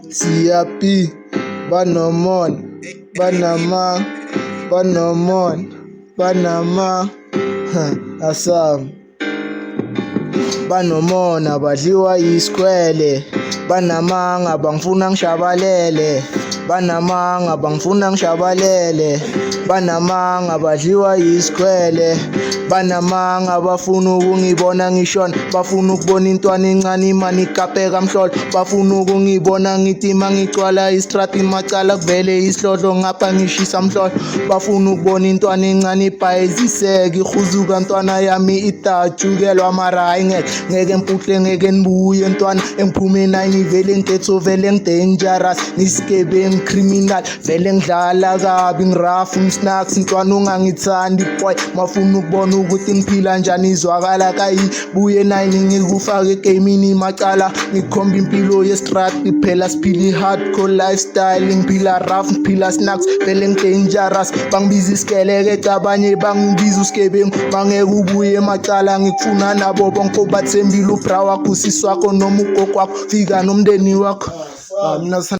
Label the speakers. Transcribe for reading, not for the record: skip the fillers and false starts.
Speaker 1: Siyapi, Banomon, Banama, Banomon, Banama, Asam. Banomona badliwa yisikwele, banamanga bangifuna ngishabalele, banamanga bangifuna ngishabalele, banamanga badliwa yisikwele, banamanga bafuna ukungibona ngishona, bafuna ukubona intwana encane imani ikapeka mhlolo, bafuna ukungibona ngithi mangicwala istrati macala kuvele isihlodlo ngapha ngishisa mhlolo, bafuna ukubona intwana encane ibhayiziseka ihuzuka ntwana yami idajukelwa mara hayi ngeke mpuhle ngeke nibuye ntwana engiphume 9 vele ngiketho vele ngidangerous ngisigebe criminal vele ngidlala kabi ngirafu ngisnacks ntwana ungangithandi boy mafuna ukubona ukuthi ngiphila njani izwakala kayi buye 9 ngikufaka egamini macala ngikhomba impilo yestrat phela siphila hardcore lifestyle ngiphila rough ngiphila snacks vele ngidangerous bangibiza isikeleke cabanye bangibiza usigebengu bangeke ubuye macala ngikufuna nabo bonke bathembile ubra wakho usisi wakho noma ugogo wakho fika nomndeni wakho mina